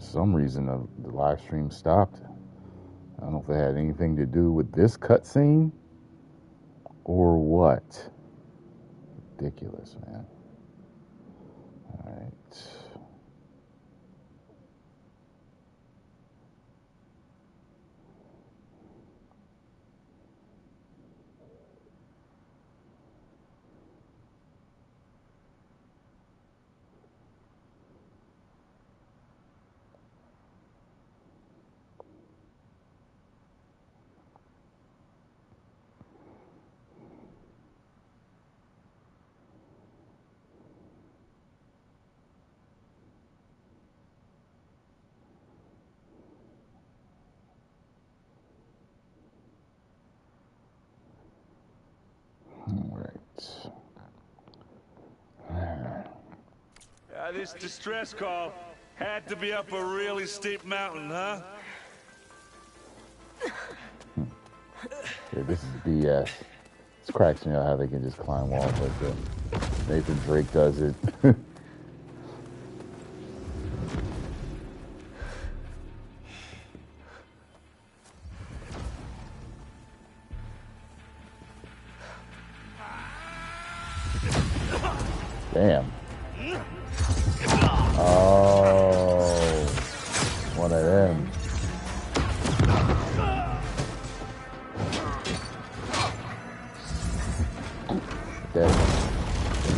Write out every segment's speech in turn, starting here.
some reason the live stream stopped. I don't know if it had anything to do with this cutscene or what. Ridiculous, man. All right. This distress call had to be up a really steep mountain, huh? Yeah, this is BS. It cracks me out how they can just climb walls like that. Nathan Drake does it. Damn. Oh, one of them. Dead.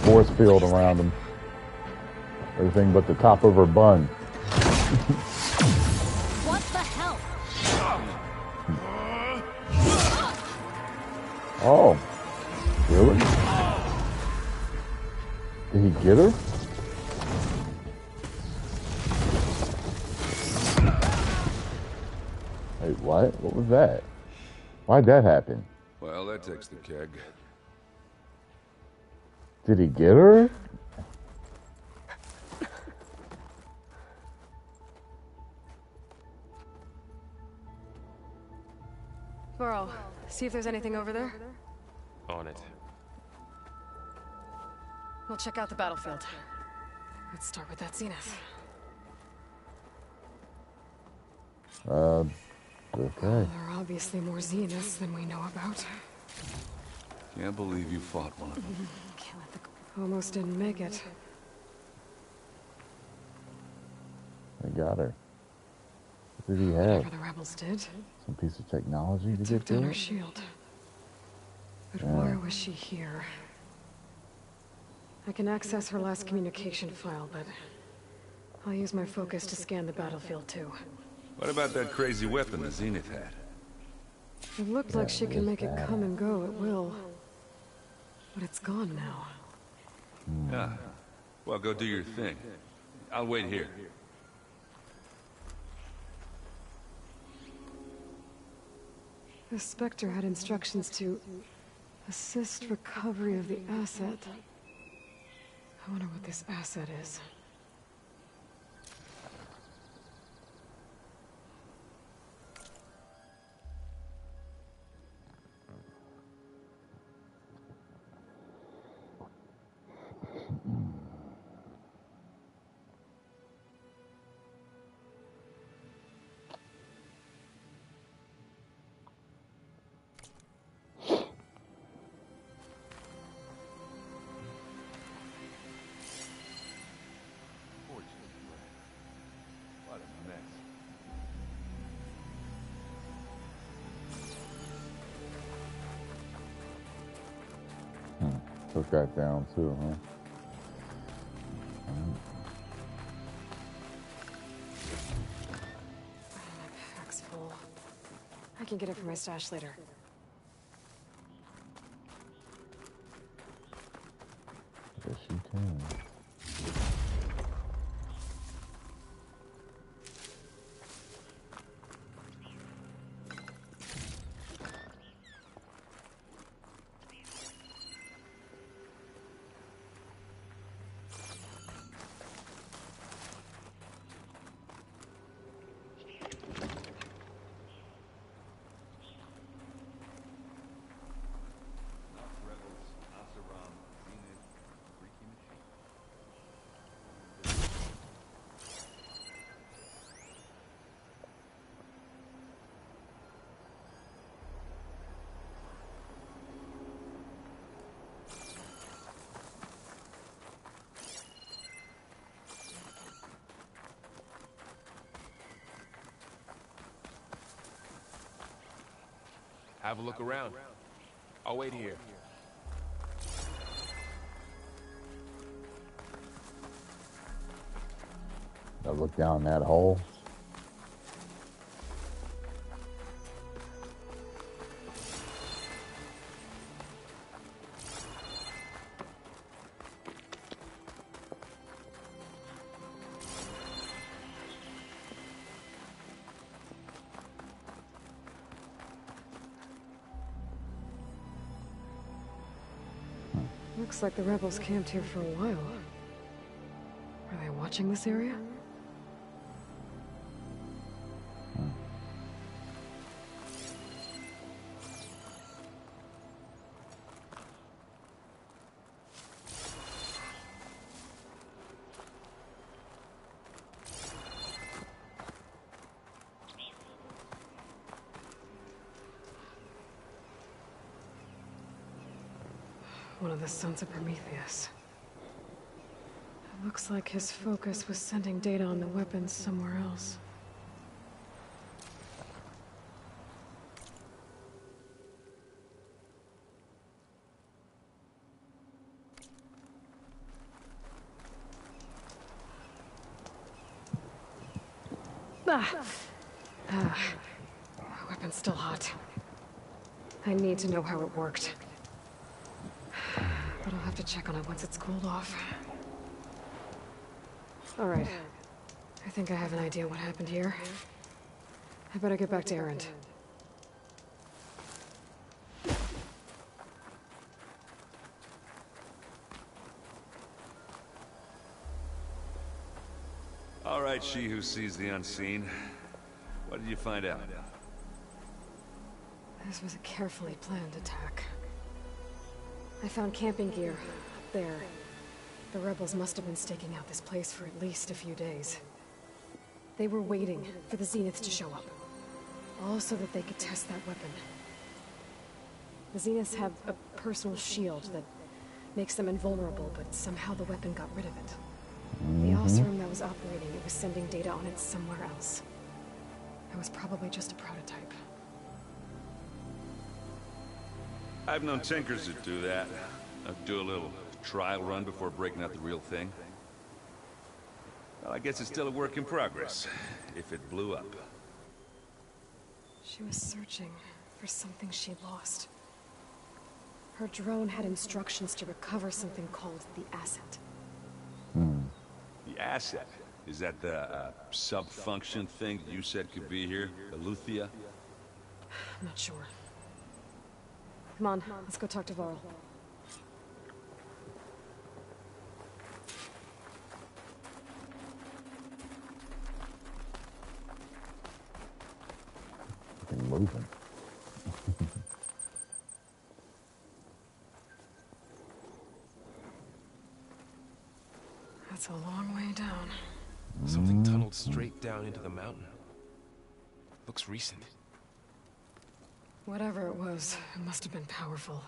Force field around him. Everything but the top of her bun. What the hell? Oh, really? Did he get her? Wait, what? What was that? Why'd that happen? Well, that takes the keg. Did he get her? Burrow, see if there's anything over there. On it. We'll check out the battlefield. Let's start with that Zenith. Okay. There are obviously more Zeniths than we know about. Can't believe you fought one of them. Almost didn't make it. They got her. What did he have? Whatever the rebels did. Some piece of technology to Took get down to her it? shield. But why was she here? I can access her last communication file, but I'll use my focus to scan the battlefield too. What about that crazy weapon the Zenith had? It looked like she can make it come and go at will. But it's gone now. Ah. Well, go do your thing. I'll wait here. The Spectre had instructions to assist recovery of the asset. I wonder what this asset is. Took that down too, huh? My pack's full. I can get it from my stash later. Yes, you can. have a look around. I'll wait here. I look down that hole. Looks like the rebels camped here for a while. Are they watching this area? One of the sons of Prometheus. It looks like his focus was sending data on the weapons somewhere else. Weapon's still hot. I need to know how it worked. But I'll have to check on it once it's cooled off. Alright. I think I have an idea what happened here. I better get back to Erend. All right, she who sees the unseen. What did you find out? This was a carefully planned attack. I found camping gear up there. The rebels must have been staking out this place for at least a few days. They were waiting for the Zenith to show up. All so that they could test that weapon. The Zeniths have a personal shield that makes them invulnerable, but somehow the weapon got rid of it. The Osram that was operating, it was sending data on it somewhere else. It was probably just a prototype. I've known tinkers that do that. I'd do a little trial run before breaking out the real thing. Well, I guess it's still a work in progress, if it blew up. She was searching for something she lost. Her drone had instructions to recover something called the asset. The asset? Is that the sub-function thing that you said could be here? Eleuthia? I'm not sure. Come on, let's go talk to Varl. Fucking moving. That's a long way down. Something tunneled straight down into the mountain. Looks recent. Whatever it was, it must have been powerful.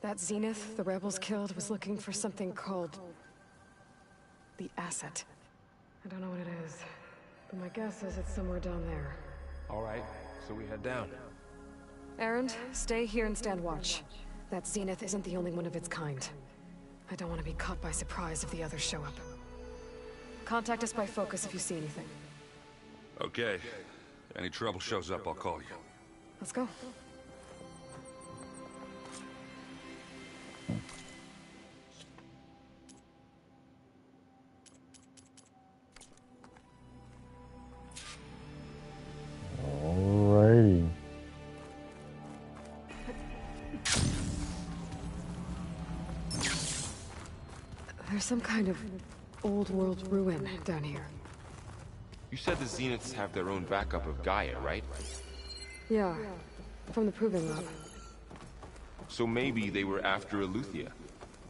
That Zenith the rebels killed was looking for something called the asset. I don't know what it is, but my guess is it's somewhere down there. All right, so we head down. Erend, stay here and stand watch. That Zenith isn't the only one of its kind. I don't want to be caught by surprise if the others show up. Contact us by focus if you see anything. Okay. Any trouble shows up, I'll call you. Let's go. Alrighty. There's some kind of old world ruin down here. You said the Zeniths have their own backup of Gaia, right? Yeah, from the Proving Lab. So maybe they were after Eleuthia.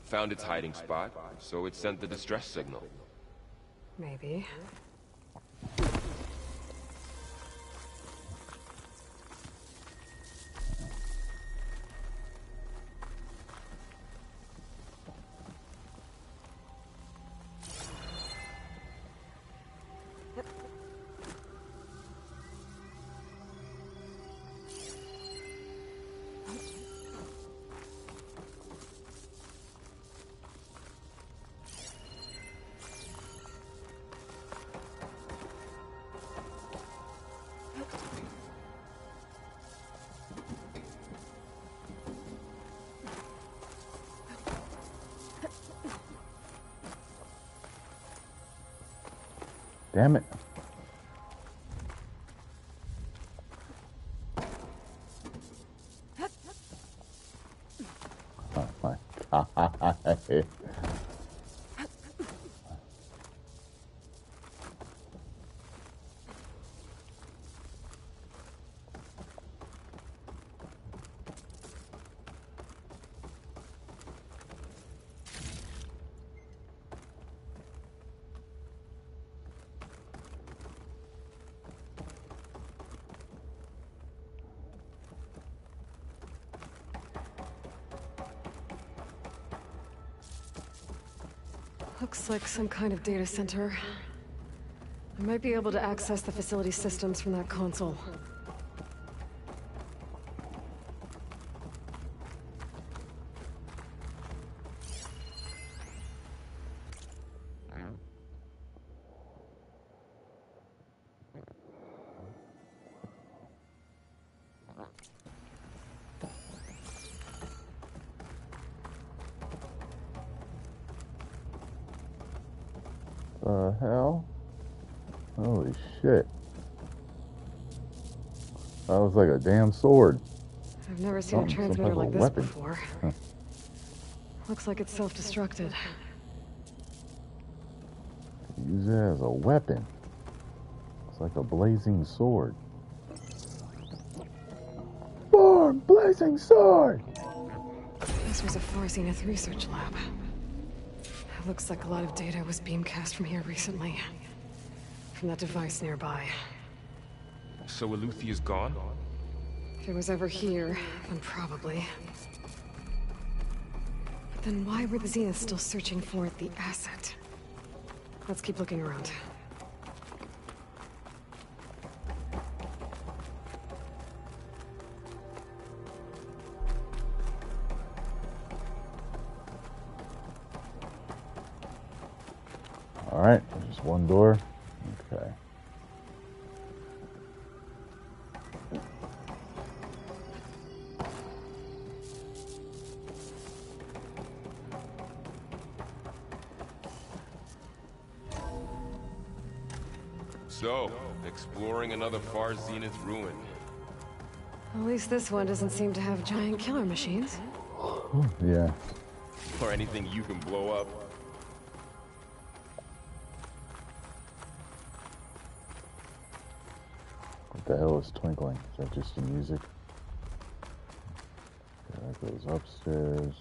Found its hiding spot, so it sent the distress signal. Maybe. Damn it. Oh my God. Looks like some kind of data center. I might be able to access the facility systems from that console. The hell? Holy shit. That was like a damn sword. I've never seen a Some transmitter type like of this weapon. before. Huh. Looks like it's self-destructed. Use it as a weapon. It's like a blazing sword. Born blazing sword! This was a Zenith research lab. It looks like a lot of data was beamcast from here recently. From that device nearby. So Eluthia's gone? If it was ever here, then probably. But then why were the Zenith still searching for the asset? Let's keep looking around. Alright, just one door. Okay. So, exploring another far Zenith ruin. At least this one doesn't seem to have giant killer machines. Yeah. Or anything you can blow up. What the hell is twinkling? Is that just the music? Okay, that goes upstairs.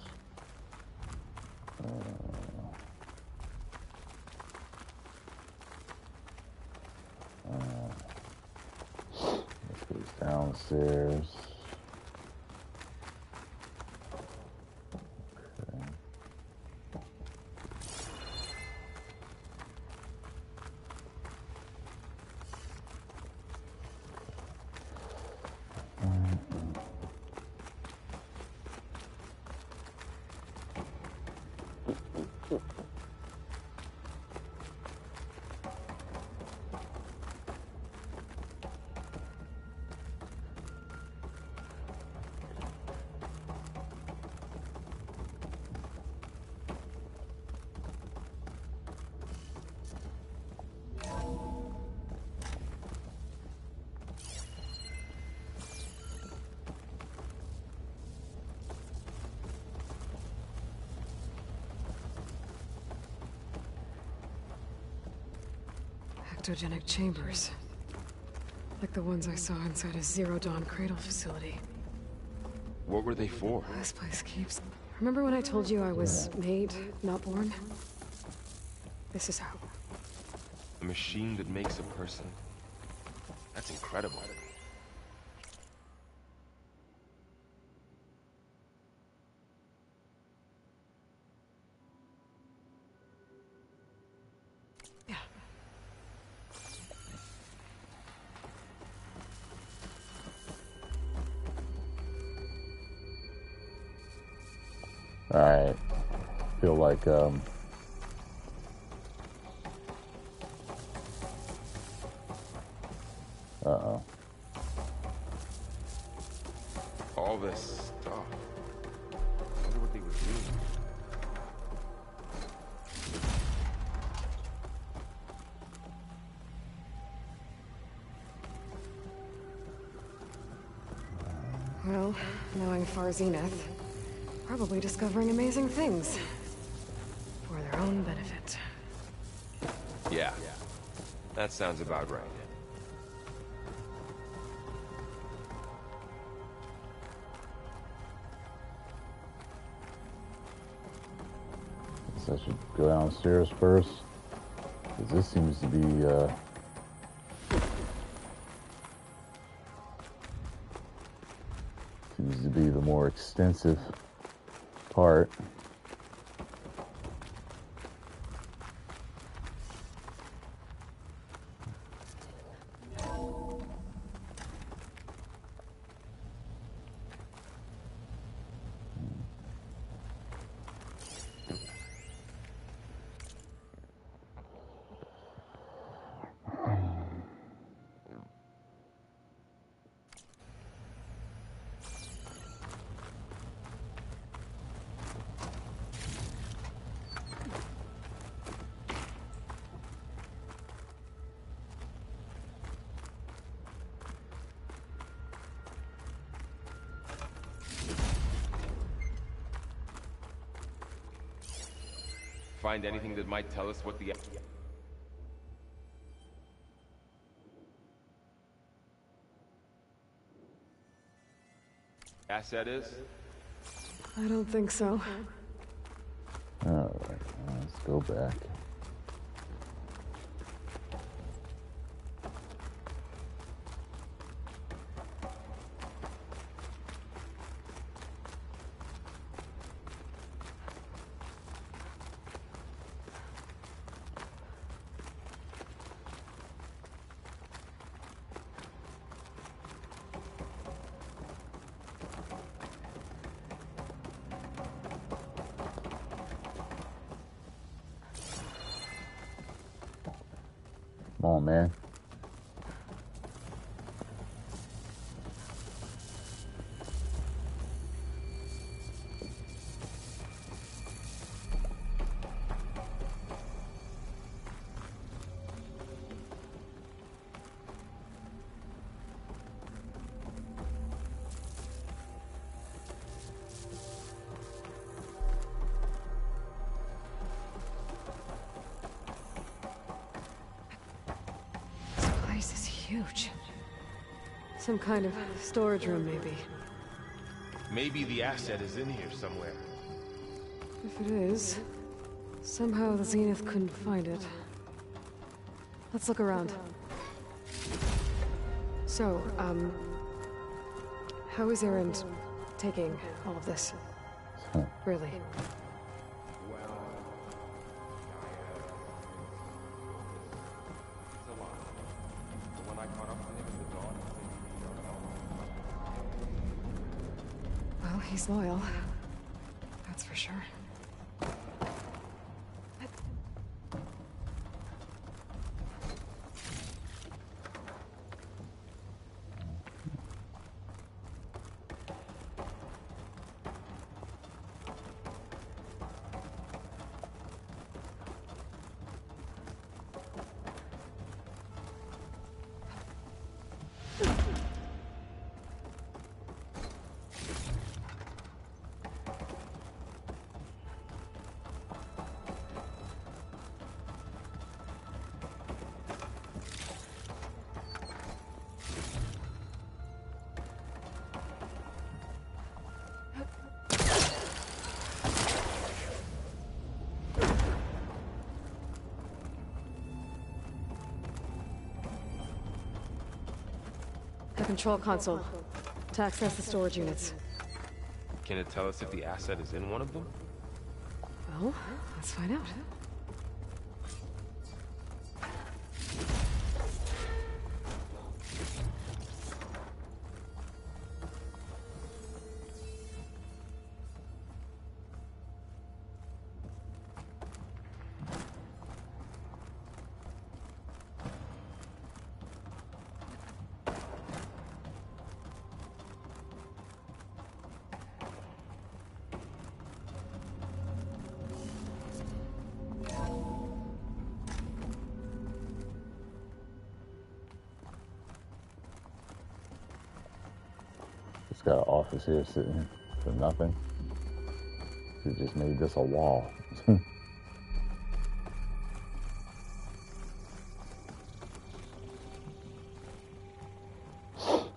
That goes downstairs. Okay. Ectogenic chambers. Like the ones I saw inside a Zero Dawn cradle facility. What were they for? This place keeps... Remember when I told you I was made, not born? This is how. A machine that makes a person. That's incredible. Yeah. Alright. Feel like, uh-oh. All this stuff. I wonder what they were doing. Well, knowing far Zenith, probably discovering amazing things. For their own benefit. Yeah, that sounds about right. Guess I should go downstairs first, because this seems to be, the more extensive part. Find anything that might tell us what the asset is? I don't think so. Alright, let's go back. Come on, man. Huge. Some kind of storage room, maybe. Maybe the asset is in here somewhere. If it is, somehow the Zenith couldn't find it. Let's look around. So, how is Erend taking all of this? Really? Well, he's loyal. That's for sure. The control console. To access the storage units. Can it tell us if the asset is in one of them? Well, let's find out. Just got an office here sitting for nothing. They just made this a wall.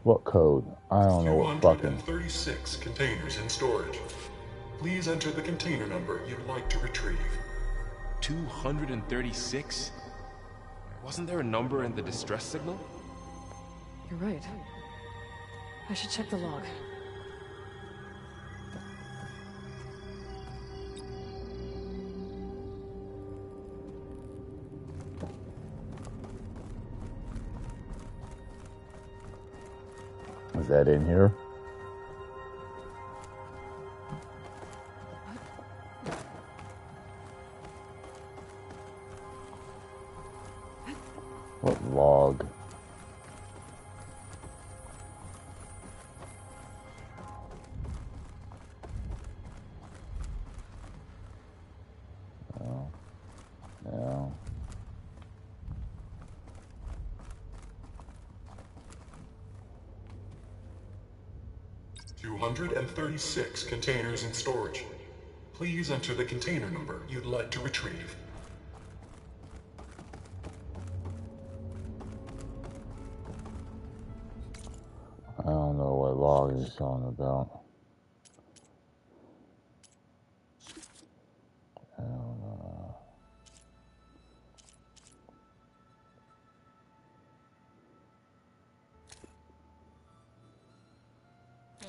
What code? I don't know what fucking... 236 containers in storage. Please enter the container number you'd like to retrieve. 236? Wasn't there a number in the distress signal? You're right. I should check the log. Is that in here? What log? No. No. 236 containers in storage. Please enter the container number you'd like to retrieve. I don't know what log he's talking about. I don't know.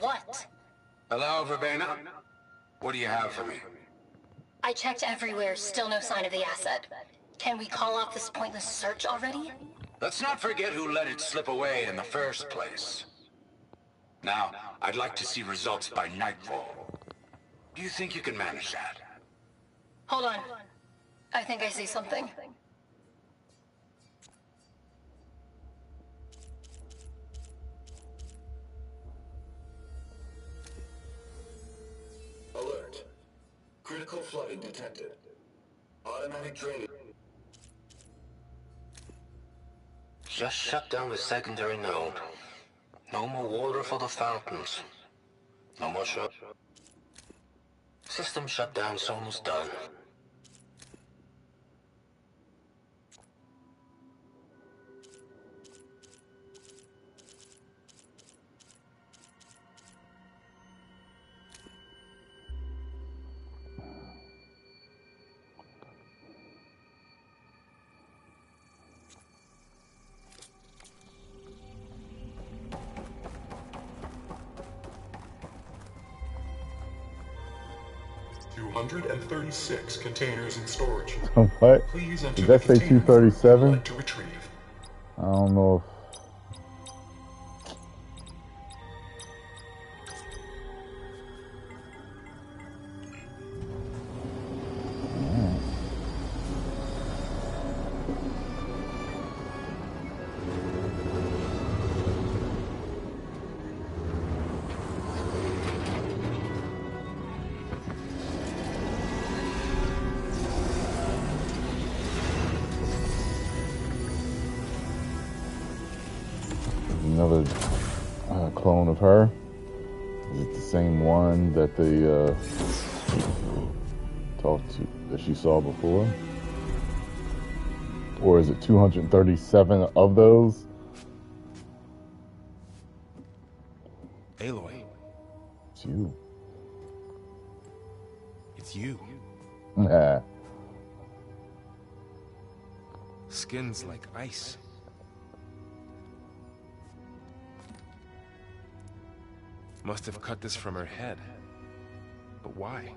What? Hello, Verbena? What do you have for me? I checked everywhere, still no sign of the asset. Can we call off this pointless search already? Let's not forget who let it slip away in the first place. Now, I'd like to see results by nightfall. Do you think you can manage that? Hold on. I think I see something. Alert. Critical flooding detected. Automatic drainage. Just shut down the secondary node. No more water for the fountains. No more shut. System shutdown's almost done. And 36 containers in storage. What? Please enter Did that say 237? to retrieve. I don't know another clone of her. Is it the same one that they talked to, that she saw before? Or is it 237 of those? Aloy. It's you. It's you. Nah. Skin's like ice. Must have cut this from her head. But why?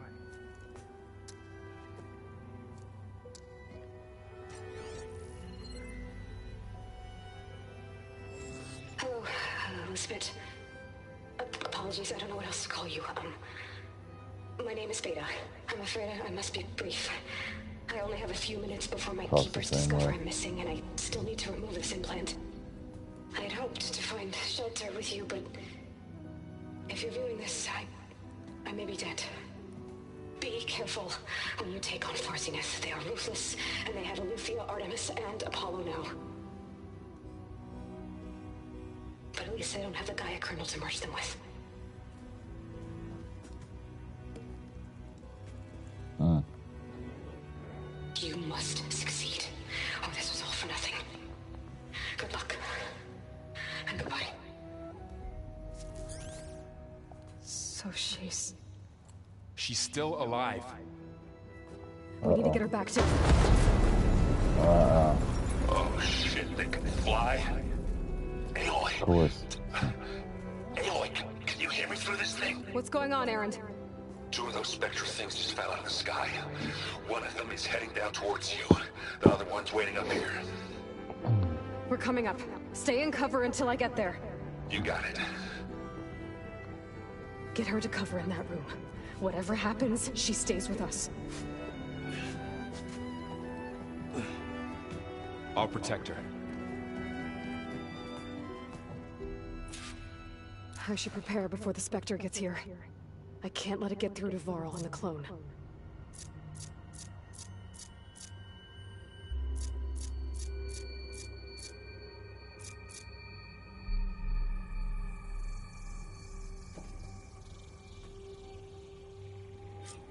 Hello, Spit. Apologies, I don't know what else to call you. My name is Beta. I'm afraid I must be brief. I only have a few minutes before my keepers discover I'm missing, and I still need to remove this implant. I had hoped to find shelter with you, but if you're viewing this, I may be dead. Be careful when you take on Far Zenith. They are ruthless, and they have Aletheia, Artemis, and Apollo now. But at least they don't have the Gaia kernel to merge them with. You must succeed, or this was all for nothing. Good luck. And goodbye. So she's still alive. We need to get her back to... Oh shit, they can fly? Aloy. Of course. Aloy, can you hear me through this thing? What's going on, Aaron? 2 of those Spectre things just fell out of the sky. One of them is heading down towards you. The other one's waiting up here. We're coming up. Stay in cover until I get there. You got it. Get her to cover in that room. Whatever happens, she stays with us. I'll protect her. I should prepare before the Spectre gets here. I can't let it get through to Varl and the clone.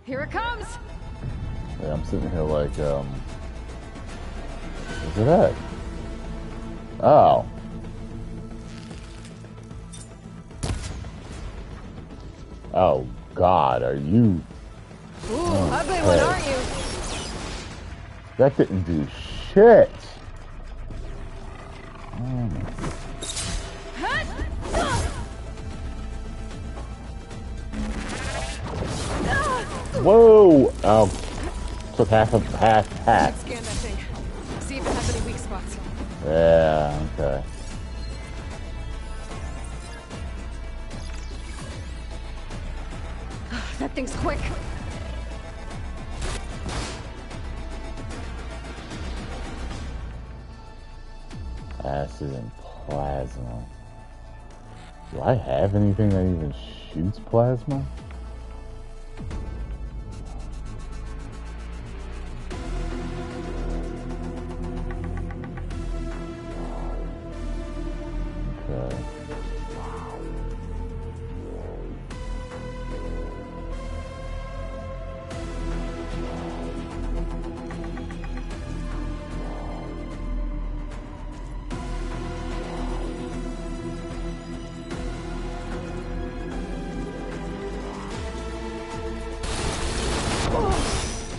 Here it comes! Yeah, I'm sitting here like, where's it at? Oh. Oh, God, are you... Ooh, ugly one, aren't you? That didn't do shit. Whoa! Oh, took half. Scan that thing. See if it has any weak spots. Yeah, okay. That thing's quick. Acid and plasma. Do I have anything that even shoots plasma? Okay.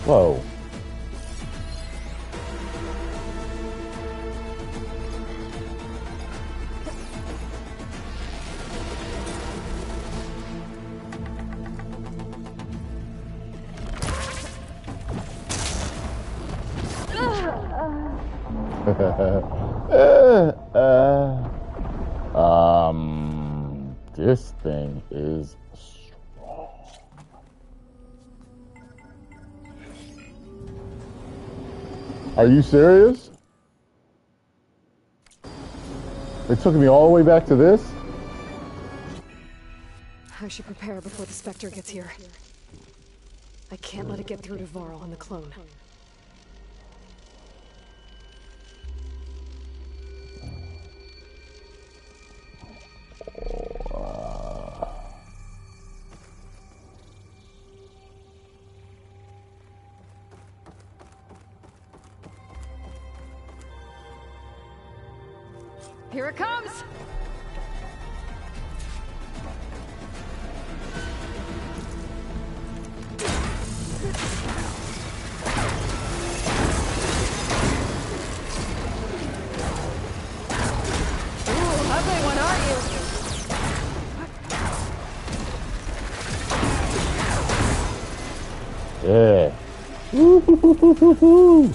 Whoa. This thing is strong. Are you serious? It took me all the way back to this? I should prepare before the Spectre gets here. I can't let it get through to Varl and the clone. Here it comes! Ooh, ugly one, aren't you? Yeah. Woo-hoo-hoo-hoo-hoo.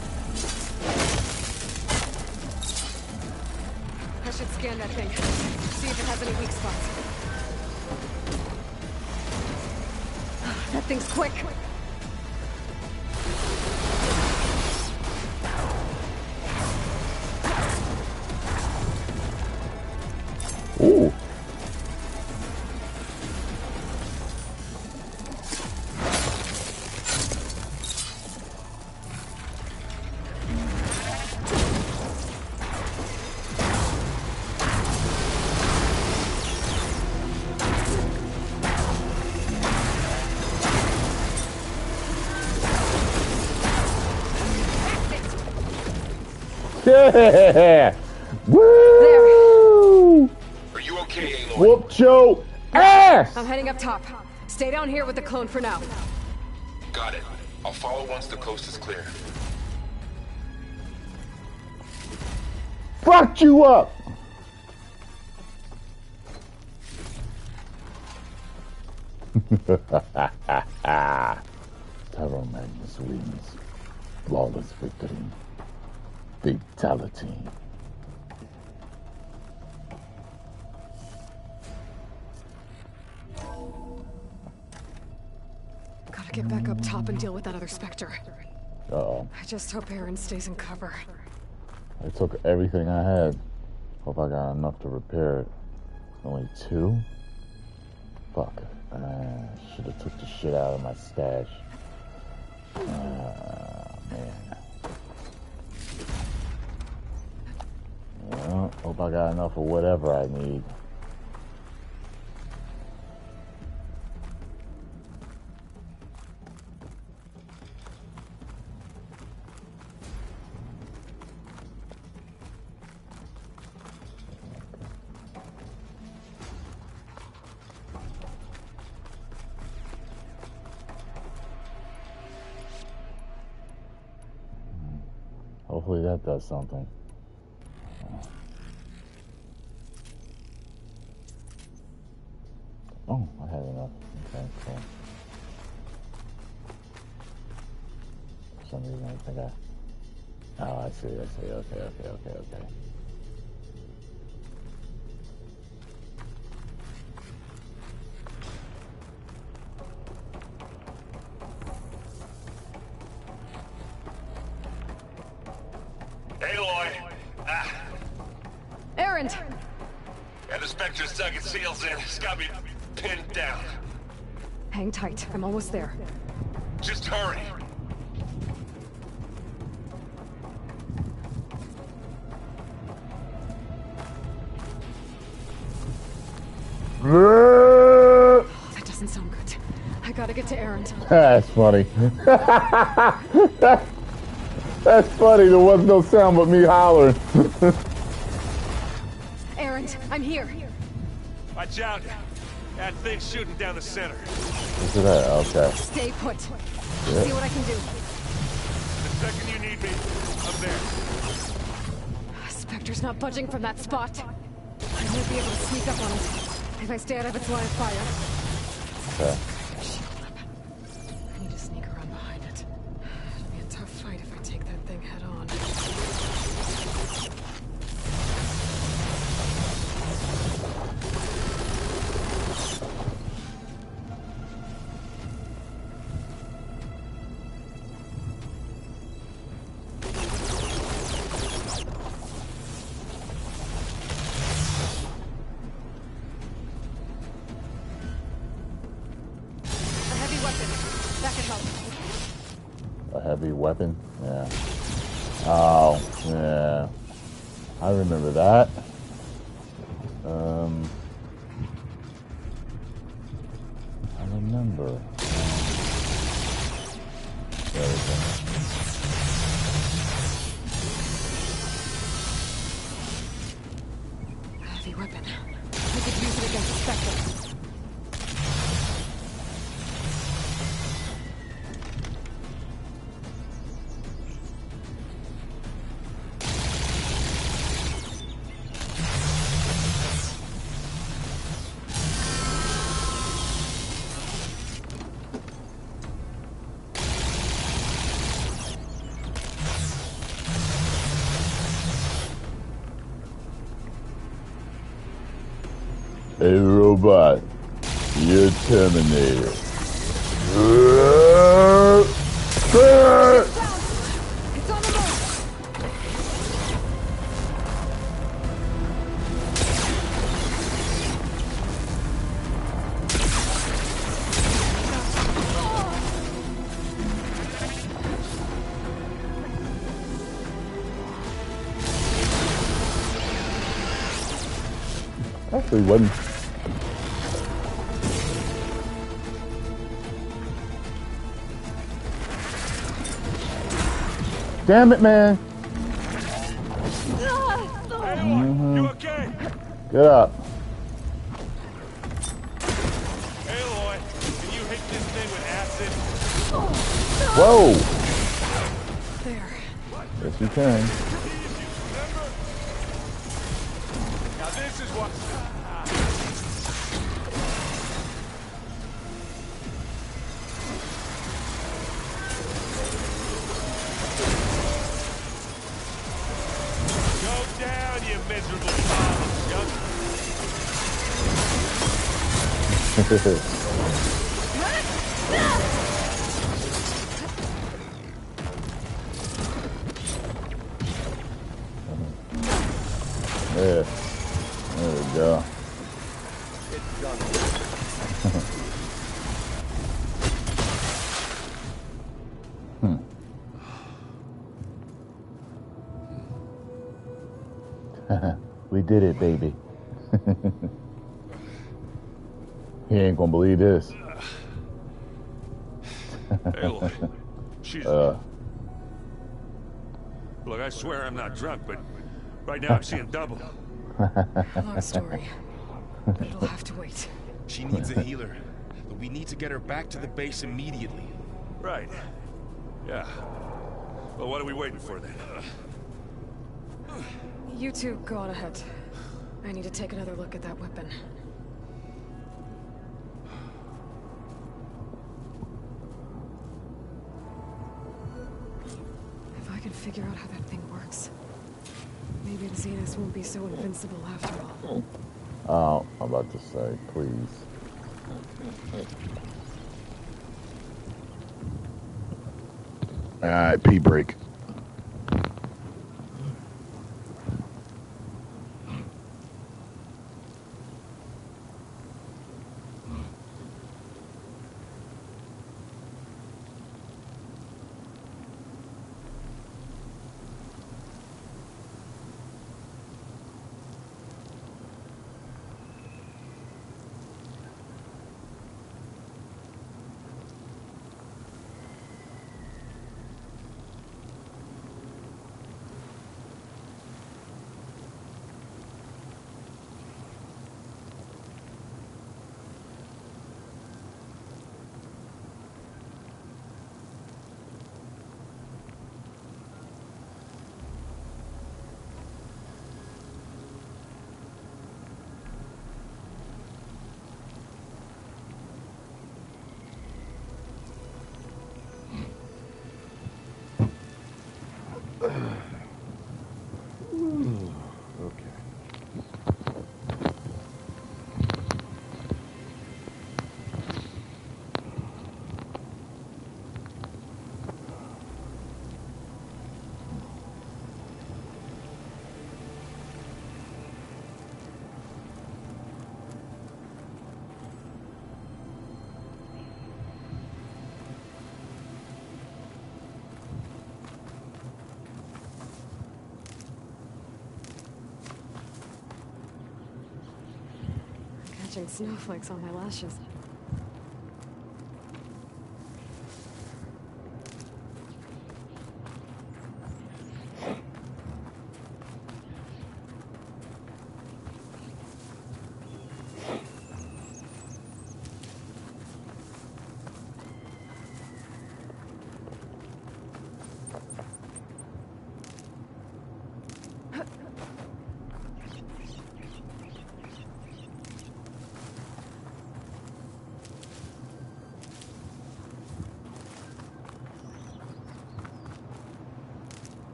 I should scan that thing. See if it has any weak spots. That thing's quick. Ooh. Yeah! Woo! Are you okay, Aloy? Whoop your ass! I'm heading up top. Stay down here with the clone for now. Got it. I'll follow once the coast is clear. Fucked you up! Tyrone Magnus wins. Flawless victory. Fatality. Gotta get back up top and deal with that other Spectre. Uh-oh. I just hope Aaron stays in cover. I took everything I had. Hope I got enough to repair it. Only 2? Fuck. Should have took the shit out of my stash. Man. Well, hope I got enough of whatever I need. Hopefully that does something. Oh, I had enough. Okay, cool. For some reason I think I... Oh, I see. Okay. Aloy! Aaron! Yeah, the Spectre's dug its heels in. It's got me pinned down. Hang tight. I'm almost there. Just hurry. That doesn't sound good. I gotta get to Aaron. That's funny. That's funny. There was no sound but me hollering. Aaron, I'm here. Watch out. That thing's shooting down the center. Look at that. Okay. Stay put. Yeah. See what I can do. The second you need me, I'm there. Spectre's not budging from that spot. I might be able to sneak up on it if I stay out of its line of fire. Okay. I need to sneak around behind it. It'll be a tough fight if I take that thing head on. A heavy weapon? Yeah. Oh, yeah. I remember that. I remember. There we go. A heavy weapon. I could use it against the Spectre. Hey, robot, you're terminated. It's on the move! Actually, wasn't. Damn it, man. Aloy, you okay? Get up. Aloy, can you hit this thing with acid? Whoa. There. Yes, you can. Now this is what... Go down, you miserable skunk. There. There we go. It's done. We did it, baby. He ain't gonna believe this. Aloy, she's... Look, I swear I'm not drunk, but right now I'm seeing double. Long story. But it'll have to wait. She needs a healer, but we need to get her back to the base immediately. Right. Yeah. Well, what are we waiting for then? You two go on ahead. I need to take another look at that weapon. If I can figure out how that thing works, maybe the Zenith won't be so invincible after all. Oh, I'm about to say, please. Alright, pee break. Catching snowflakes on my lashes.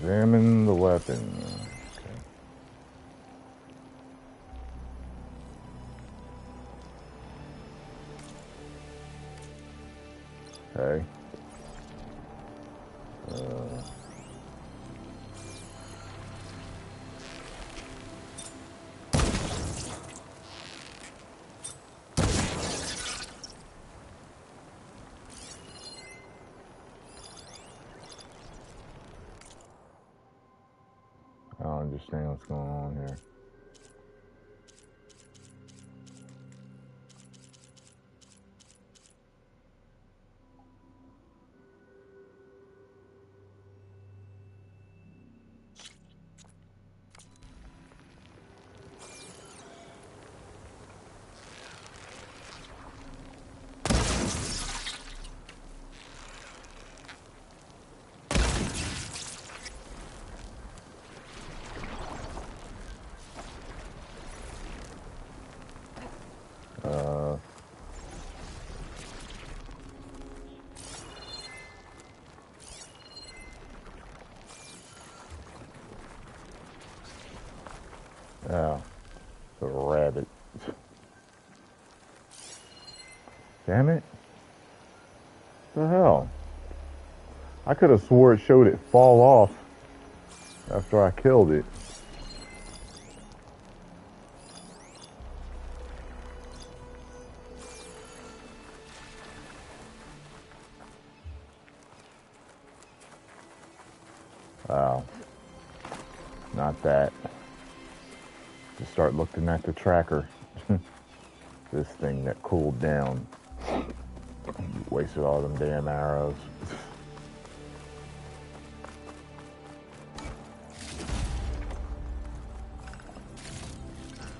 Examine the weapon. Okay. Okay. I don't understand what's going on here. Oh, the rabbit. Damn it. What the hell? I could have swore it showed it fall off after I killed it. Wow. Not that. Just start looking at the tracker. This thing that cooled down. Wasted all them damn arrows.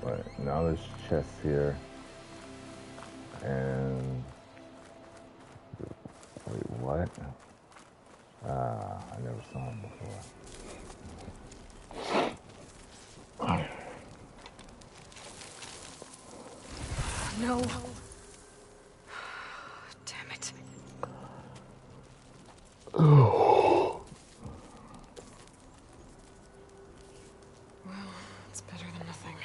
But now there's chests here. And wait, what? I never saw him before. No. Damn it. Well, it's better than nothing.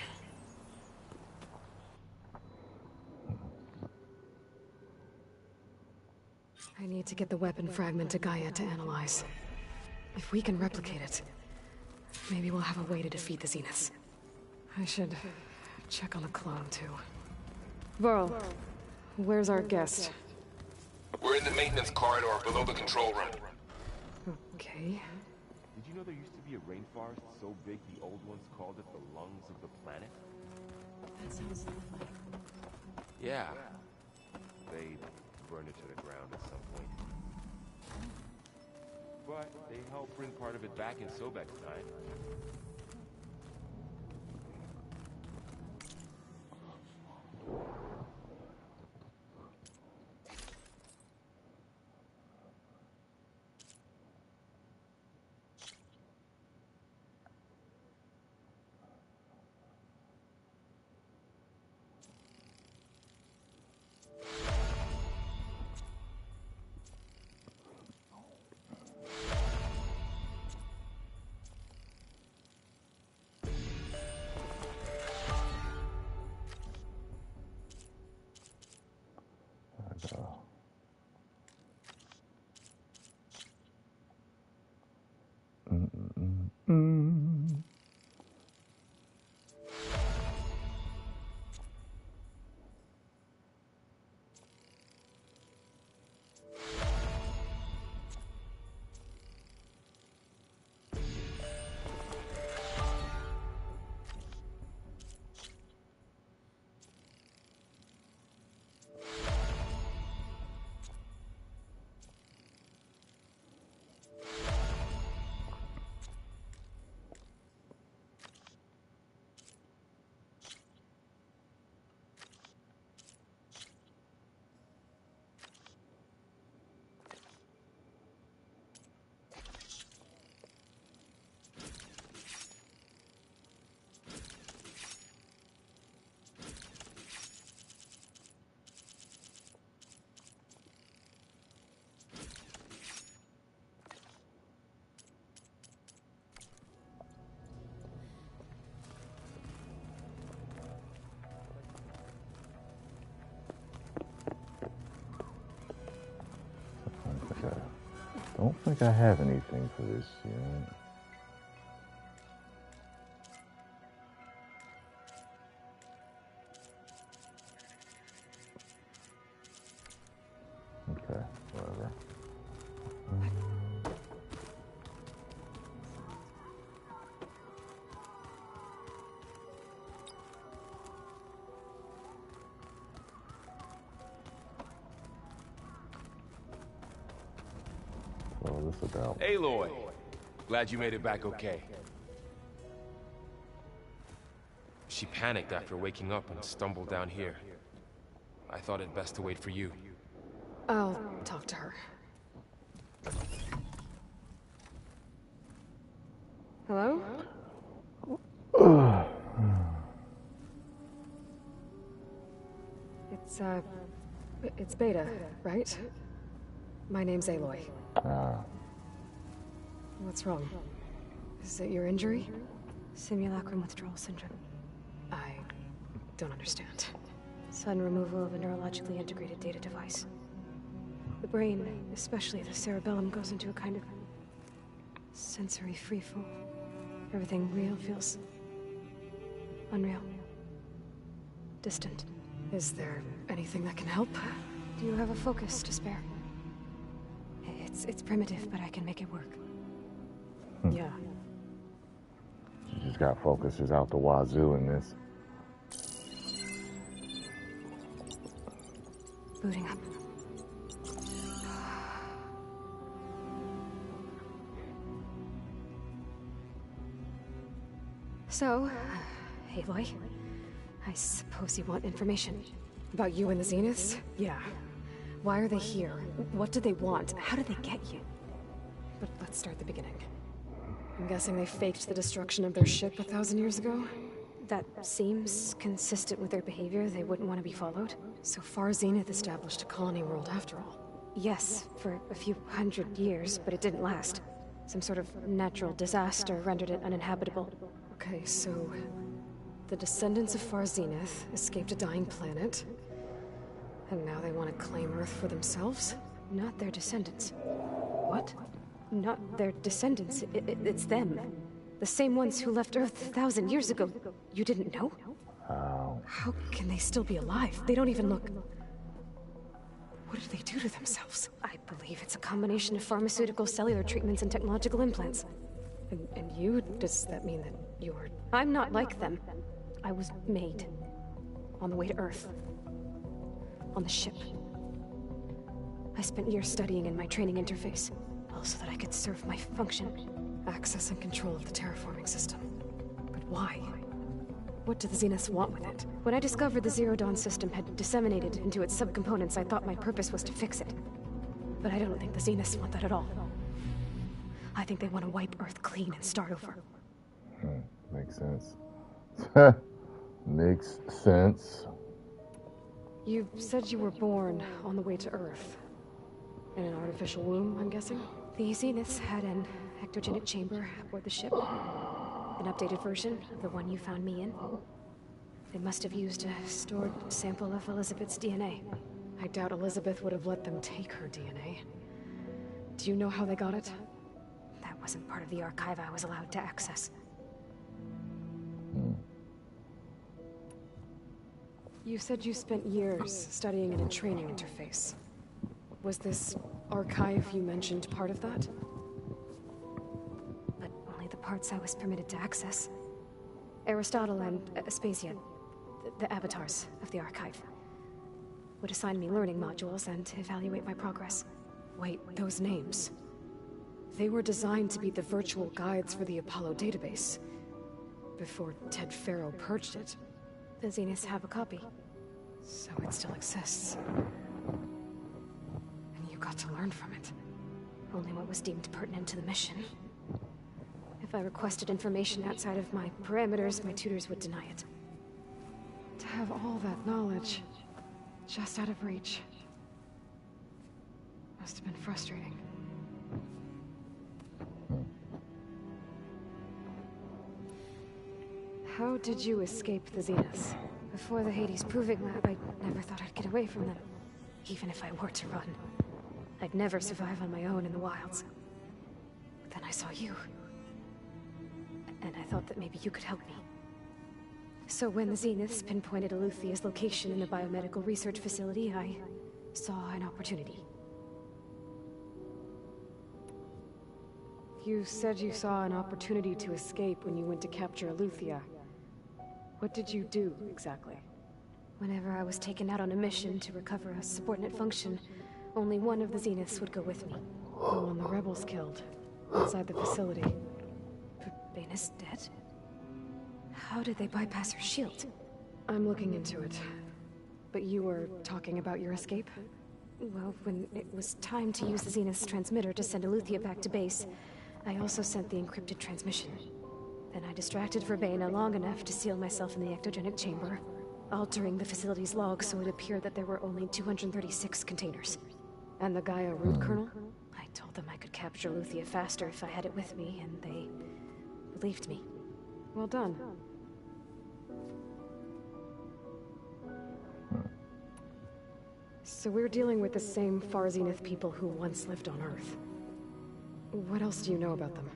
I need to get the weapon fragment to Gaia to analyze. If we can replicate it, maybe we'll have a way to defeat the Zeniths. I should check on the clone, too. Varl, where's our guest? We're in the maintenance corridor below the control room. Okay. Did you know there used to be a rainforest so big the old ones called it the lungs of the planet? That sounds lovely. Yeah. They burned it to the ground at some point. But they helped bring part of it back in Sobek's time. don't think I have anything for this yet. Okay, whatever. What's this about? Aloy! Glad you made it back okay. She panicked after waking up and stumbled down here. I thought it best to wait for you. I'll talk to her. Hello? It's Beta, right? My name's Aloy. What's wrong? Is it your injury? Simulacrum withdrawal syndrome. I don't understand. Sudden removal of a neurologically integrated data device. The brain, especially the cerebellum, goes into a kind of sensory freefall. Everything real feels unreal. Distant. Is there anything that can help? Do you have a focus to spare? It's primitive, but I can make it work. Yeah. You just got focusers out the wazoo in this. Booting up. So, Aloy, I suppose you want information. About you and the Zeniths? Yeah. Why are they here? What do they want? How did they get you? But let's start at the beginning. I'm guessing they faked the destruction of their ship 1,000 years ago? That seems consistent with their behavior. They wouldn't want to be followed. So far, Zenith established a colony world after all. Yes, for a few hundred years, but it didn't last. Some sort of natural disaster rendered it uninhabitable. Okay, so the descendants of Far Zenith escaped a dying planet, and now they want to claim Earth for themselves? Not their descendants. What? Not their descendants. It's them. The same ones who left Earth 1,000 years ago. You didn't know? How can they still be alive? They don't even look... What did they do to themselves? I believe it's a combination of pharmaceutical, cellular treatments, and technological implants. And you? Does that mean that you're... I'm not like them. I was made. On the way to Earth. On the ship. I spent years studying in my training interface, all so that I could serve my function. Access and control of the terraforming system. But why? What do the Zeniths want with it? When I discovered the Zero Dawn system had disseminated into its subcomponents, I thought my purpose was to fix it. But I don't think the Zeniths want that at all. I think they want to wipe Earth clean and start over. Makes sense. Makes sense. You said you were born on the way to Earth. In an artificial womb, I'm guessing? The Zeniths had an ectogenic chamber aboard the ship. An updated version of the one you found me in. They must have used a stored sample of Elizabeth's DNA. I doubt Elizabeth would have let them take her DNA. Do you know how they got it? That wasn't part of the archive I was allowed to access. You said you spent years studying in a training interface. Was this archive you mentioned part of that? But only the parts I was permitted to access. Aristotle and Aspasia, the avatars of the archive, would assign me learning modules and evaluate my progress. Wait, those names. They were designed to be the virtual guides for the Apollo database. Before Ted Faro purged it. The Zeniths have a copy. So it still exists. And you got to learn from it. Only what was deemed pertinent to the mission. If I requested information outside of my parameters, my tutors would deny it. To have all that knowledge, just out of reach. Must have been frustrating. How did you escape the Zeniths? Before the Hades Proving Lab, I never thought I'd get away from them. Even if I were to run. I'd never survive on my own in the wilds. Then I saw you. And I thought that maybe you could help me. So when the Zeniths pinpointed Eluthia's location in the biomedical research facility, I saw an opportunity. You said you saw an opportunity to escape when you went to capture Eluthia. What did you do, exactly? Whenever I was taken out on a mission to recover a subordinate function, only one of the Zeniths would go with me. The one the rebels killed, inside the facility. Bena's dead? How did they bypass her shield? I'm looking into it. But you were talking about your escape? Well, when it was time to use the Zenith's transmitter to send Eluthia back to base, I also sent the encrypted transmission. Then I distracted Verbena long enough to seal myself in the ectogenic chamber, altering the facility's log so it appeared that there were only 236 containers. And the Gaia root kernel? I told them I could capture Eluthia faster if I had it with me, and they believed me. Well done. So we're dealing with the same Far Zenith people who once lived on Earth. What else do you know about them?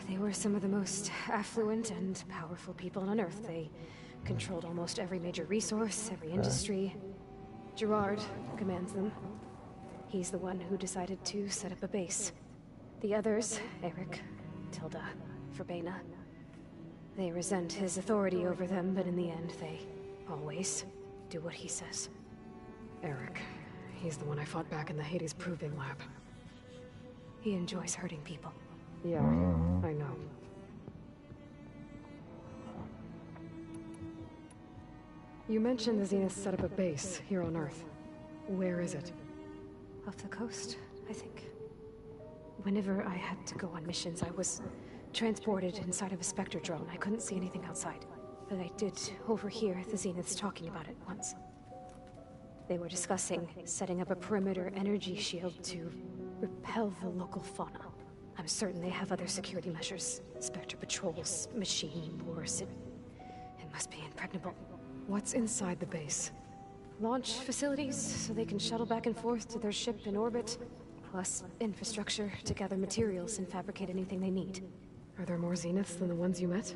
They were some of the most affluent and powerful people on Earth. They controlled almost every major resource, every industry. Gerard commands them. He's the one who decided to set up a base. The others, Eric, Tilda, Verbena, they resent his authority over them, but in the end, they always do what he says. Eric. He's the one I fought back in the Hades Proving Lab. He enjoys hurting people. Yeah, I know. You mentioned the Zenith set up a base here on Earth. Where is it? Off the coast, I think. Whenever I had to go on missions, I was transported inside of a Spectre drone. I couldn't see anything outside. But I did overhear the Zeniths talking about it once. They were discussing setting up a perimeter energy shield to repel the local fauna. I'm certain they have other security measures. Spectre patrols, machine wars. It must be impregnable. What's inside the base? Launch facilities, so they can shuttle back and forth to their ship in orbit. Plus infrastructure to gather materials and fabricate anything they need. Are there more Zeniths than the ones you met?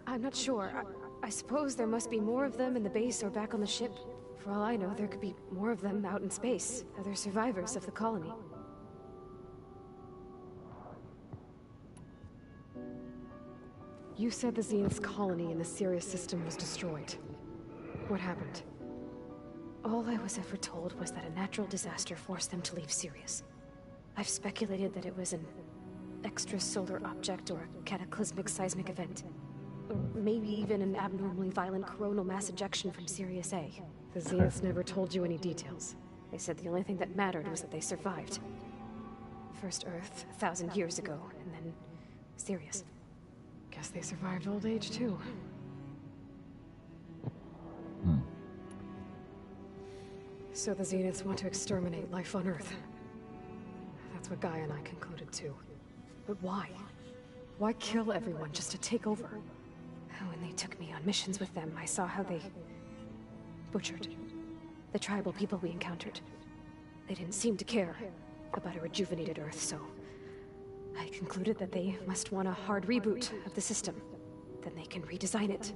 I'm not sure. I suppose there must be more of them in the base or back on the ship. For all I know, there could be more of them out in space. Other survivors of the colony. You said the Zenith's colony in the Sirius system was destroyed. What happened? All I was ever told was that a natural disaster forced them to leave Sirius. I've speculated that it was an extrasolar object or a cataclysmic seismic event. Or maybe even an abnormally violent coronal mass ejection from Sirius A. The Zeniths never told you any details. They said the only thing that mattered was that they survived. First Earth, 1,000 years ago, and then Sirius. Guess they survived old age, too. So the Zeniths want to exterminate life on Earth. That's what Gaia and I concluded, too. But why? Why kill everyone just to take over? When they took me on missions with them, I saw how they butchered the tribal people we encountered. They didn't seem to care about a rejuvenated Earth, so I concluded that they must want a hard reboot of the system. Then they can redesign it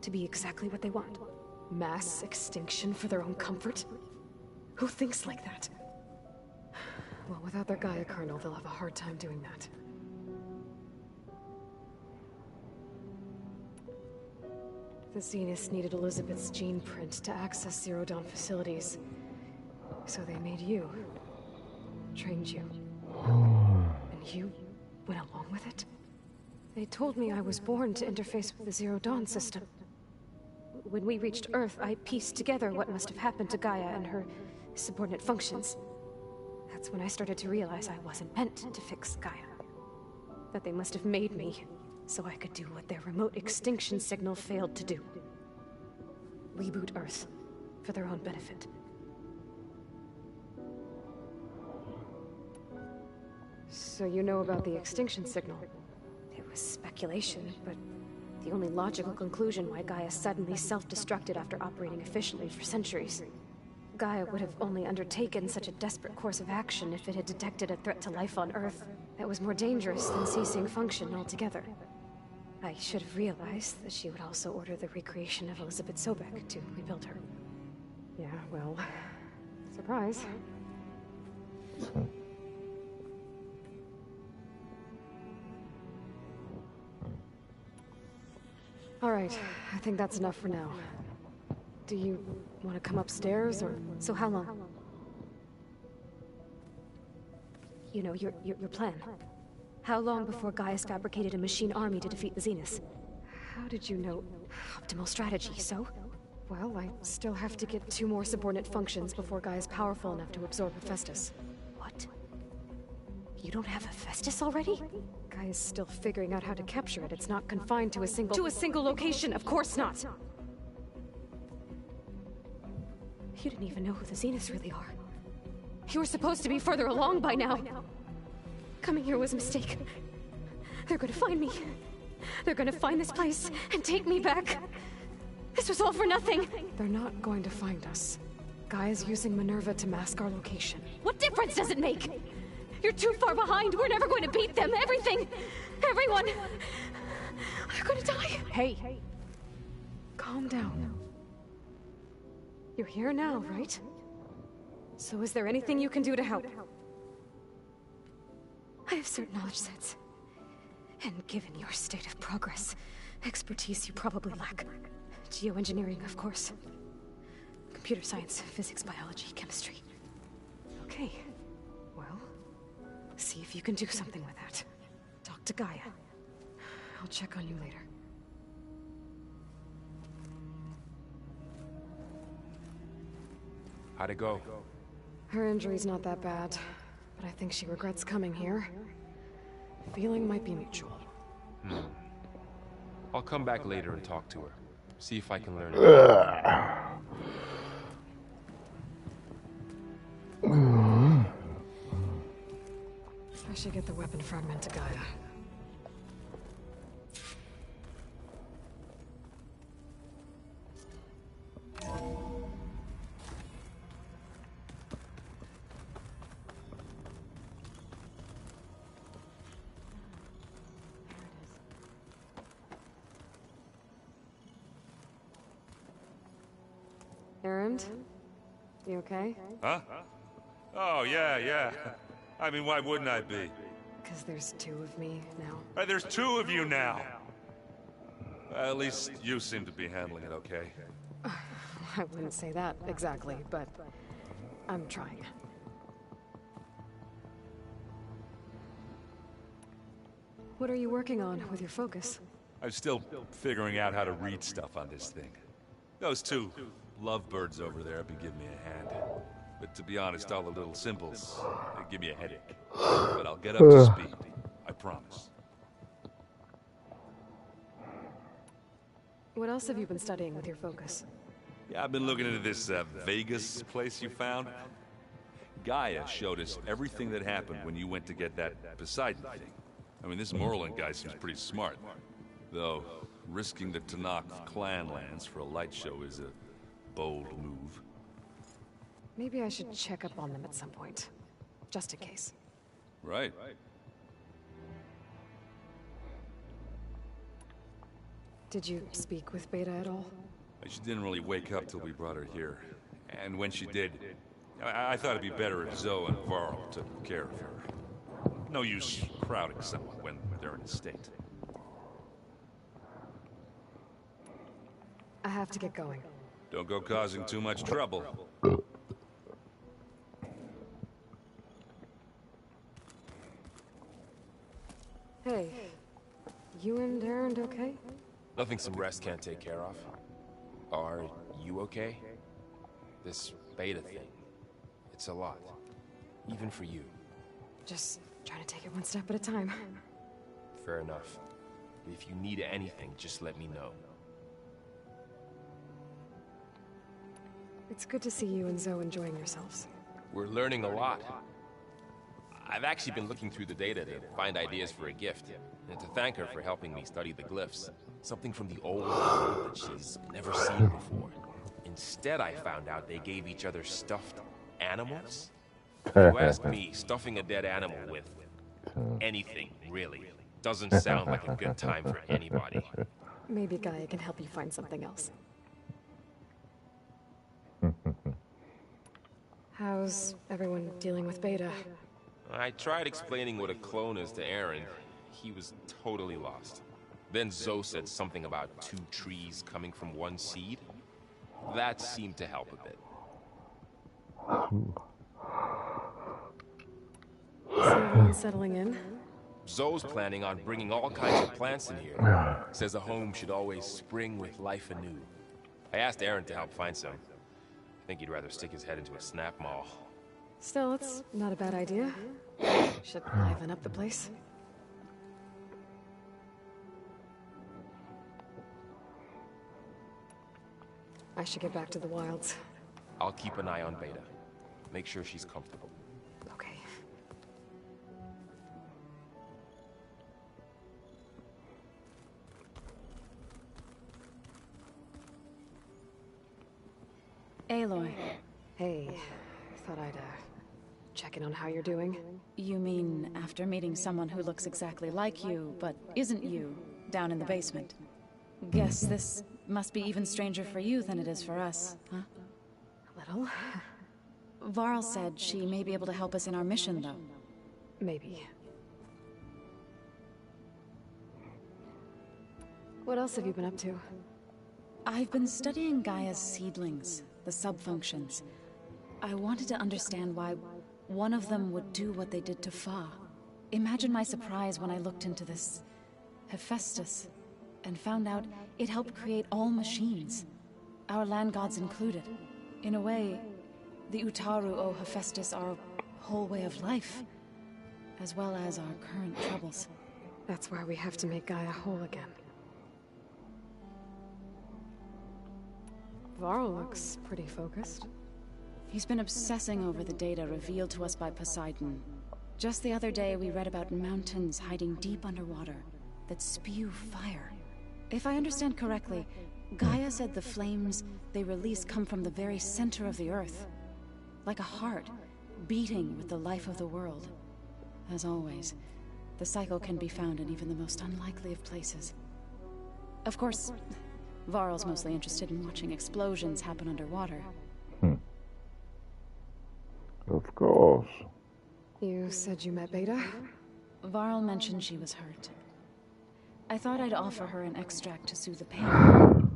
to be exactly what they want. Mass extinction for their own comfort? Who thinks like that? Well, without their Gaia kernel, they'll have a hard time doing that. The Zeniths needed Elizabeth's gene print to access Zero Dawn facilities. So they made you. Trained you. And you went along with it? They told me I was born to interface with the Zero Dawn system. When we reached Earth, I pieced together what must have happened to Gaia and her subordinate functions. That's when I started to realize I wasn't meant to fix Gaia. That they must have made me so I could do what their remote extinction signal failed to do. Reboot Earth for their own benefit. So you know about the extinction signal? It was speculation, but the only logical conclusion why Gaia suddenly self-destructed after operating efficiently for centuries. Gaia would have only undertaken such a desperate course of action if it had detected a threat to life on Earth That was more dangerous than ceasing function altogether. I should have realized that she would also order the recreation of Elizabeth Sobek to rebuild her. Yeah, well, surprise. All right, I think that's enough for now. Do you want to come upstairs, or... So how long? You know, your plan. How long before Gaia's fabricated a machine army to defeat the Zeniths? How did you know? Optimal strategy, so? Well, I still have to get 2 more subordinate functions before Gaia's powerful enough to absorb Hephaestus. What? You don't have Hephaestus already? Gaia's still figuring out how to capture it. It's not confined to a single... To a single location, of course not! You didn't even know who the Zeniths really are. You were supposed to be further along by now. Coming here was a mistake. They're gonna find me. They're gonna find this place and take me back. This was all for nothing. They're not going to find us. Gaia's using Minerva to mask our location. What difference does it make? You're too far behind. We're never going to beat them. Everything, everyone, they're gonna die. Hey, calm down. You're here now, right? So is there anything you can do to help? I have certain knowledge sets. And given your state of progress, expertise you probably lack. Geoengineering, of course. Computer science, physics, biology, chemistry. Okay. Well, see if you can do something with that. Talk to Gaia. I'll check on you later. How'd it go? Her injury's not that bad, but I think she regrets coming here. Feeling might be mutual. I'll come back later and talk to her. See if I can learn I should get the weapon fragment to Gaia. Errand? You okay? Huh? Oh, yeah. I mean, why wouldn't I be? Because there's 2 of me now. There's 2 of you now! At least you seem to be handling it okay. I wouldn't say that exactly, but I'm trying. What are you working on with your focus? I'm still figuring out how to read stuff on this thing. Those 2 lovebirds over there have been giving me a hand. But to be honest, all the little symbols, they give me a headache. But I'll get up to speed. I promise. What else have you been studying with your focus? Yeah, I've been looking into this Vegas place you found. Gaia showed us everything that happened when you went to get that Poseidon thing. I mean, this Morland guy seems pretty smart. Though, risking the Tanakh clan lands for a light show is a bold move. Maybe I should check up on them at some point. Just in case. Right. Did you speak with Beta at all? She didn't really wake up till we brought her here. And when she did, I thought it'd be better if Zoe and Varl took care of her. No use crowding someone when they're in a state. I have to get going. Don't go causing too much trouble. Hey, you and Errand okay? Nothing some rest can't take care of. Are you okay? This Beta thing, it's a lot. Even for you. Just trying to take it one step at a time. Fair enough. If you need anything, just let me know. It's good to see you and Zoe enjoying yourselves. We're learning a lot. I've actually been looking through the data to find ideas for a gift, and to thank her for helping me study the glyphs. Something from the old world that she's never seen before. Instead, I found out they gave each other stuffed animals. If you ask me, stuffing a dead animal with Anything, really. Doesn't sound like a good time for anybody. Maybe Gaia can help you find something else. How's everyone dealing with Beta? I tried explaining what a clone is to Aaron. He was totally lost. Then Zoe said something about 2 trees coming from 1 seed. That seemed to help a bit. Is everyone settling in? Zoe's planning on bringing all kinds of plants in here. Says a home should always spring with life anew. I asked Aaron to help find some. I think he'd rather stick his head into a snap mall. Still, it's not a bad idea. Should liven up the place. I should get back to the wilds. I'll keep an eye on Beta. Make sure she's comfortable. Okay. Aloy. Hey, thought I'd, check in on how you're doing. You mean after meeting someone who looks exactly like you, but isn't you, down in the basement? Guess this must be even stranger for you than it is for us, huh? A little. Varl said she may be able to help us in our mission, though. Maybe. What else have you been up to? I've been studying Gaia's seedlings, the subfunctions. I wanted to understand why one of them would do what they did to Fa. Imagine my surprise when I looked into this Hephaestus and found out it helped create all machines, our land gods included. In a way, the Utaru o Hephaestus are a whole way of life, as well as our current troubles. That's why we have to make Gaia whole again. Varl looks pretty focused. He's been obsessing over the data revealed to us by Poseidon. Just the other day, we read about mountains hiding deep underwater that spew fire. If I understand correctly, Gaia said the flames they release come from the very center of the Earth. Like a heart, beating with the life of the world. As always, the cycle can be found in even the most unlikely of places. Of course, Varl's mostly interested in watching explosions happen underwater. Of course. You said you met Beta? Varl mentioned she was hurt. I thought I'd offer her an extract to soothe the pain.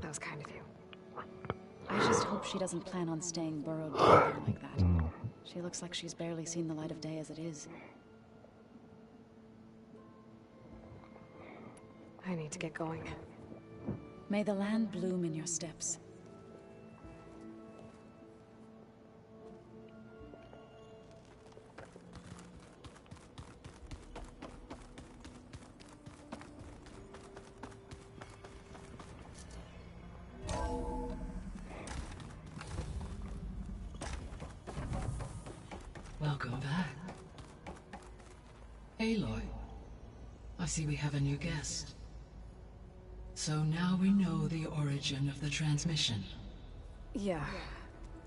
That was kind of you. I just hope she doesn't plan on staying burrowed down there like that. She looks like she's barely seen the light of day as it is. I need to get going. May the land bloom in your steps. Welcome back. Aloy, I see we have a new guest. So now we know the origin of the transmission. Yeah.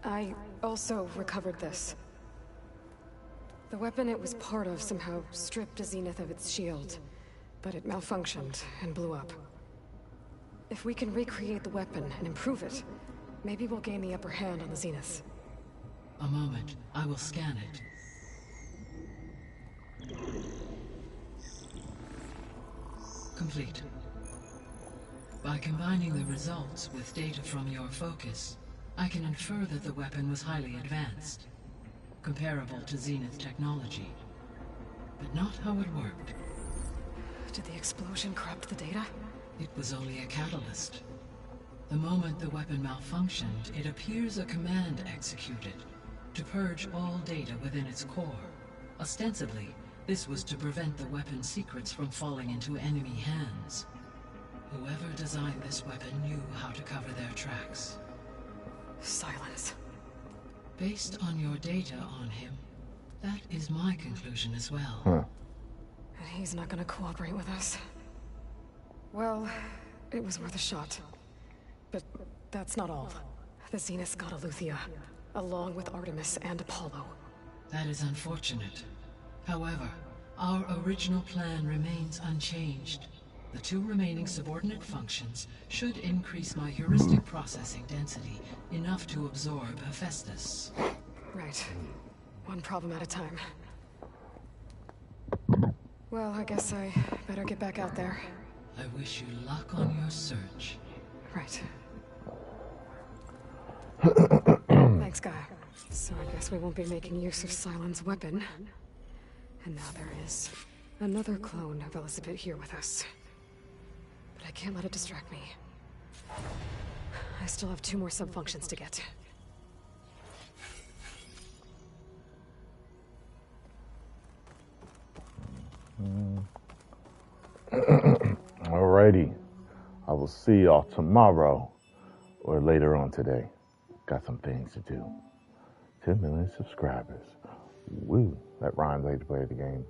I also recovered this. The weapon it was part of somehow stripped Zenith of its shield, but it malfunctioned and blew up. If we can recreate the weapon and improve it, maybe we'll gain the upper hand on the Zeniths. A moment, I will scan it. Complete. By combining the results with data from your focus, I can infer that the weapon was highly advanced, comparable to Zenith technology, but not how it worked. Did the explosion corrupt the data? It was only a catalyst. The moment the weapon malfunctioned, it appears a command executed to purge all data within its core. Ostensibly, this was to prevent the weapon's secrets from falling into enemy hands. Whoever designed this weapon knew how to cover their tracks. Silence. Based on your data on him, that is my conclusion as well. And he's not gonna cooperate with us. Well, it was worth a shot. But that's not all. The Zeniths got Aletheia, along with Artemis and Apollo. That is unfortunate. However, Our original plan remains unchanged. The 2 remaining subordinate functions should increase my heuristic processing density enough to absorb Hephaestus. Right. One problem at a time. Well, I guess I better get back out there. I wish you luck on your search. Right. Thanks, Gaia. So I guess we won't be making use of Cylon's weapon. And now there is another clone of Elizabeth here with us. But I can't let it distract me. I still have 2 more sub-functions to get. Alrighty. I will see y'all tomorrow or later on today. Got some things to do. 10 million subscribers. Woo. That rhymes. I hate to play the game.